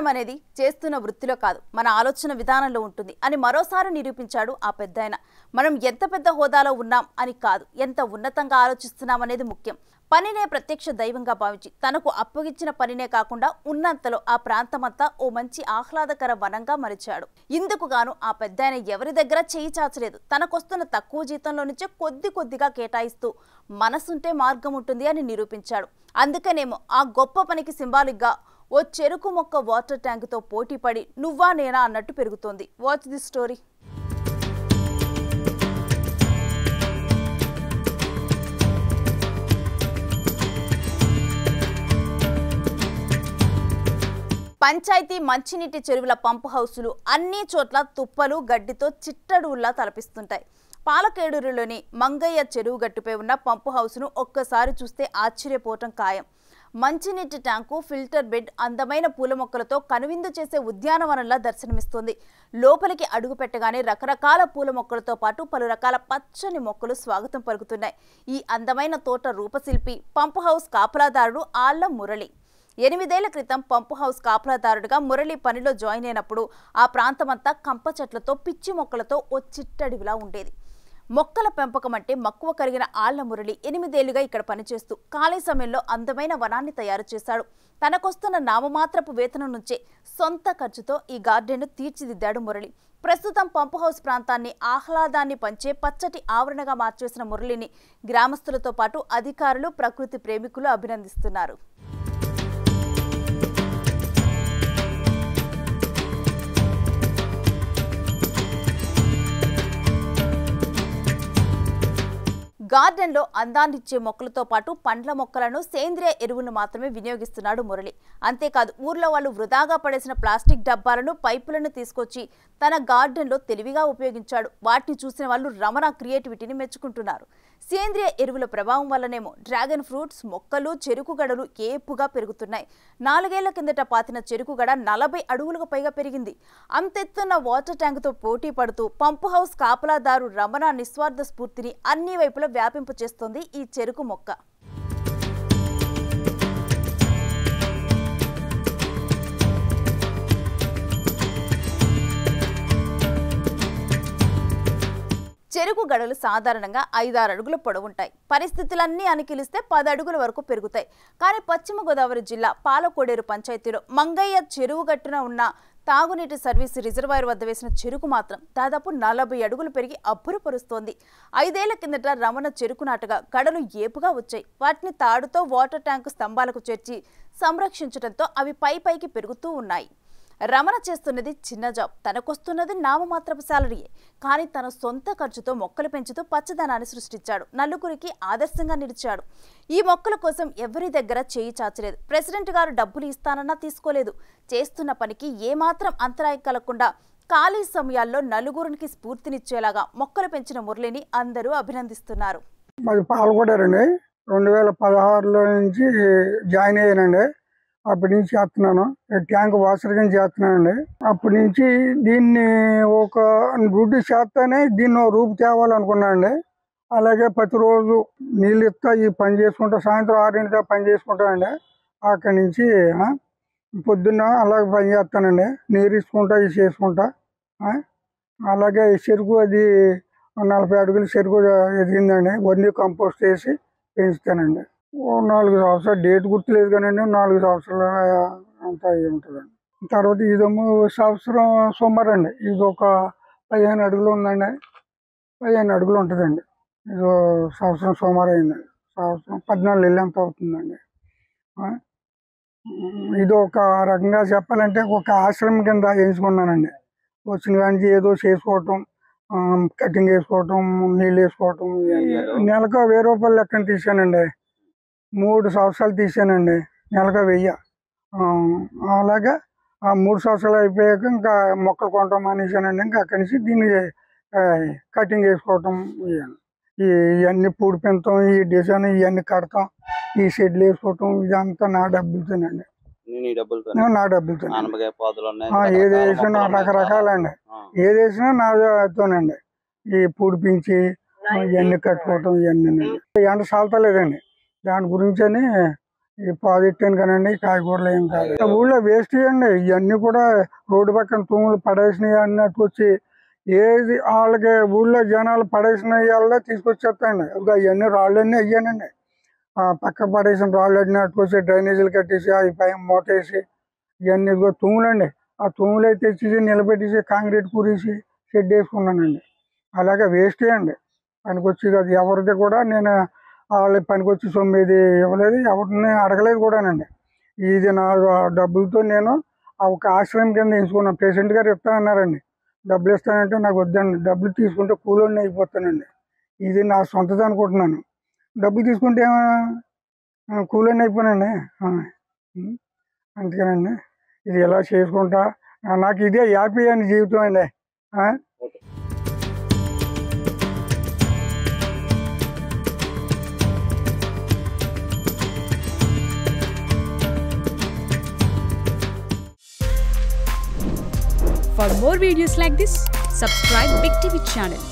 గొప్పతనం అనేది చేస్తున్న వృత్తిలో కాదు, మన ఆలోచన విధానంలో ఉంటుంది అని మరోసారి నిరూపించాడు ఆ పెద్దాయన. మనం ఎంత పెద్ద హోదాలో ఉన్నాం అని కాదు, ఎంత ఉన్నతంగా ఆలోచిస్తున్నాం అనేది ముఖ్యం. పనినే ప్రత్యక్ష దైవంగా భావించి తనకు అప్పగించిన పనినే కాకుండా ఉన్నంతలో ఆ ప్రాంతమంతా ఓ మంచి ఆహ్లాదకర వనంగా మలిచాడు. ఇందుకు గాను ఆ పెద్దాయన ఎవరి దగ్గర చేయి చాచలేదు. తనకొస్తున్న తక్కువ జీతంలో నుంచే కొద్దిగా కేటాయిస్తూ మనసుంటే మార్గం ఉంటుంది అని నిరూపించాడు. అందుకనేమో ఆ గొప్ప పనికి సింబాలిక్గా ఓ చెరుకు మొక్క వాటర్ ట్యాంకుతో పోటీపడి నువ్వా నేనా అన్నట్టు పెరుగుతోంది. Watch the story. పంచాయతీ మంచినీటి చెరువుల పంపు హౌసులు అన్ని చోట్ల తుప్పలు గడ్డితో చిట్టడువుల్లా తలపిస్తుంటాయి. పాలకేడూరులోని మంగయ్య చెరువు గట్టుపై ఉన్న పంపు హౌస్ను ఒక్కసారి చూస్తే ఆశ్చర్యపోవటం ఖాయం. మంచినీటి ట్యాంకు, ఫిల్టర్ బెడ్, అందమైన పూల మొక్కలతో కనువిందు చేసే ఉద్యానవనంలా దర్శనమిస్తోంది. లోపలికి అడుగు పెట్టగానే రకరకాల పూల మొక్కలతో పాటు పలు రకాల పచ్చని మొక్కలు స్వాగతం పలుకుతున్నాయి. ఈ అందమైన తోట రూపశిల్పి పంపు హౌస్ కాపలాదారుడు ఆళ్ల మురళి. 8 ఏళ్ల క్రితం పంపు హౌస్ కాపలాదారుడిగా మురళి పనిలో జాయిన్ అయినప్పుడు ఆ ప్రాంతమంతా కంప చెట్లతో, పిచ్చి మొక్కలతో ఓ చిట్టడివిలా ఉండేది. మొక్కల పెంపకం అంటే మక్కువ కలిగిన ఆళ్ల మురళి 8 ఏళ్లుగా ఇక్కడ పనిచేస్తూ ఖాళీ సమయంలో అందమైన వనాన్ని తయారు చేశాడు. తనకొస్తున్న నామమాత్రపు వేతనం నుంచే సొంత ఖర్చుతో ఈ గార్డెన్ను తీర్చిదిద్దాడు మురళి. ప్రస్తుతం పంపు హౌస్ ప్రాంతాన్ని ఆహ్లాదాన్ని పంచే పచ్చటి ఆవరణగా మార్చేసిన మురళిని గ్రామస్తులతో పాటు అధికారులు, ప్రకృతి ప్రేమికులు అభినందిస్తున్నారు. గార్డెన్లో అందాన్నిచ్చే మొక్కలతో పాటు పండ్ల మొక్కలను, సేంద్రియ ఎరువులను మాత్రమే వినియోగిస్తున్నాడు మురళి. అంతేకాదు ఊర్లో వాళ్ళు వృధాగా పడేసిన ప్లాస్టిక్ డబ్బాలను, పైపులను తీసుకొచ్చి తన గార్డెన్లో తెలివిగా ఉపయోగించాడు. వాటిని చూసిన వాళ్ళు రమణ క్రియేటివిటీని మెచ్చుకుంటున్నారు. సేంద్రియ ఎరువుల ప్రభావం వల్లనేమో డ్రాగన్ ఫ్రూట్స్ మొక్కలు, చెరుకు గడలు ఏపుగా పెరుగుతున్నాయి. 4 ఏళ్ల కిందట పాతిన చెరుకు గడ 40 అడుగులకు పైగా పెరిగింది. అంతెత్తున్న వాటర్ ట్యాంకుతో పోటీ పడుతూ పంపు హౌస్ కాపలాదారు రమణ నిస్వార్థ స్ఫూర్తిని అన్ని వైపులా వ్యాపింపు చేస్తోంది ఈ చెరుకు మొక్క. చెరుకు గడలు సాధారణంగా 5-6 అడుగుల పొడవుంటాయి. పరిస్థితులన్నీ అనుకూలిస్తే 10 అడుగుల వరకు పెరుగుతాయి. కానీ పశ్చిమ గోదావరి జిల్లా పాలకోడేరు పంచాయతీలో మంగయ్య చెరువు గట్టున ఉన్న తాగునీటి సర్వీస్ రిజర్వాయర్ వద్ద వేసిన చెరుకు మాత్రం దాదాపు 40 అడుగులు పెరిగి అబ్బురపరుస్తోంది. 5 ఏళ్ల కిందట రమణ చెరుకు నాటగా గడలు ఏపుగా వచ్చాయి. వాటిని తాడుతో వాటర్ ట్యాంకు స్తంభాలకు చేర్చి సంరక్షించడంతో అవి పైకి పెరుగుతూ ఉన్నాయి. రమణ చేస్తున్నది చిన్న జాబ్, తనకొస్తున్నది నామమాత్రపు శాలరీయే. కానీ తన సొంత ఖర్చుతో మొక్కలు పెంచుతూ పచ్చదనాన్ని సృష్టించాడు. నలుగురికి ఆదర్శంగా నిలిచాడు. ఈ మొక్కల కోసం ఎవరి దగ్గర చేయి చాచలేదు. ప్రెసిడెంట్ గారు డబ్బులు ఇస్తానన్నా తీసుకోలేదు. చేస్తున్న పనికి ఏమాత్రం అంతరాయం కలగకుండా ఖాళీ సమయాల్లో నలుగురికి స్ఫూర్తినిచ్చేలాగా మొక్కలు పెంచిన మురళిని అందరూ అభినందిస్తున్నారు. మాది పాల్గొడారండి. 2016లో నుంచి జాయిన్ అయ్యానండి. అప్పటి నుంచి చేస్తున్నాను. ట్యాంక్ వాసర్గా చేస్తున్నానండి. అప్పటి నుంచి దీన్ని ఒక డ్యూటీ చేస్తానే దీన్ని రూపు తేవాలనుకున్నానండి. అలాగే ప్రతిరోజు నీళ్ళు ఇస్తా ఈ పని చేసుకుంటా, సాయంత్రం 6 దాకా పని చేసుకుంటానండి. అక్కడి నుంచి పొద్దున్న అలాగే పని చేస్తానండి. నీరు ఇసుకుంటా, ఇది చేసుకుంటా. అలాగే చెరుకు అది 40 అడుగుల చెరుకు ఎదిగిందండి. వన్నీ కంపోస్ట్ వేసి పెంచుతానండి. 4 సంవత్సరాలు, డేట్ గుర్తులేదు కానండి, 4 సంవత్సరాలు అంతా ఉంటుందండి. తర్వాత ఇదేమో సంవత్సరం సుమారు అండి. ఇది ఒక 15 అడుగులు ఉందండి. 15 అడుగులు ఉంటుందండి. ఇది సంవత్సరం సుమారు అయిందండి. సంవత్సరం 14 నెలలు ఎంత అవుతుందండి. ఇది ఒక రకంగా చెప్పాలంటే ఒక ఆశ్రమం కింద ఎంచుకున్నానండి. వచ్చిన కానీ ఏదో చేసుకోవటం, కటింగ్ వేసుకోవటం, నీళ్ళు వేసుకోవటం. నెలకు 1000 రూపాయలు లెక్కన తీసానండి. 3 సంవత్సరాలు తీసానండి. నెలకు 1000. అలాగా 3 సంవత్సరాలు అయిపోయాక ఇంకా మొక్కలు కొనటం మానేసానండి. ఇంకా అక్కడి నుంచి దీన్ని కటింగ్ వేసుకోవటం, ఇవన్నీ పూడి పెంచడం, ఈ డిజైన్ ఇవన్నీ కడతాం, ఈ షెడ్లు వేసుకోవటం, ఇదంతా నా డబ్బులతోనండి. నా డబ్బులతో ఏది వేసినా రకరకాలండి. ఏది వేసినా నాతోనండి. ఈ పూడి పెంచి ఇవన్నీ కట్టుకోవటం, ఇవన్నీ ఎండ సాల్తలేదండి. దాని గురించి అని ఈ పాదిట్టాను కానండి, కాయగూరలు ఏం కాదు. ఊళ్ళో వేస్ట్ చేయండి ఇవన్నీ కూడా. రోడ్డు పక్కన తూములు పడేసినవి అన్నట్టు వచ్చి ఏది వాళ్ళకి ఊళ్ళో జనాలు పడేసినవి వల్ల తీసుకొచ్చేస్తాయండి. ఇవన్నీ రాళ్ళన్నీ అయ్యానండి. పక్క పడేసిన రాళ్ళు అన్నట్టు వచ్చి డ్రైనేజీలు కట్టేసి అవి పైన మూటేసి ఇవన్నీ తూములండి. ఆ తూములు అయితే తెచ్చేసి నిలబెట్టేసి కాంక్రీట్ కూరేసి షెడ్ వేసుకున్నానండి. అలాగే వేస్ట్ చేయండి, పనికొచ్చి కాదు. ఎవరిది కూడా నేను వాళ్ళ పనికొచ్చి సొమ్మిది ఇవ్వలేదు, ఎవరిని అడగలేదు కూడానండి. ఇది నా డబ్బులతో నేను ఒక ఆశ్రయం కింద ఎంచుకున్నాను. ప్రెసిడెంట్ గారు ఇస్తానన్నారండి. డబ్బులు ఇస్తానంటే నాకు వద్దండి. డబ్బులు తీసుకుంటే కూలోని అయిపోతానండి. ఇది నా సొంతది అనుకుంటున్నాను. డబ్బులు తీసుకుంటే కూలోని అయిపోయానండి. అందుకేనండి ఇది ఎలా చేసుకుంటా, నాకు ఇదే హ్యాపీ అని జీవితం అండి. For more videos like this, subscribe Big TV channel.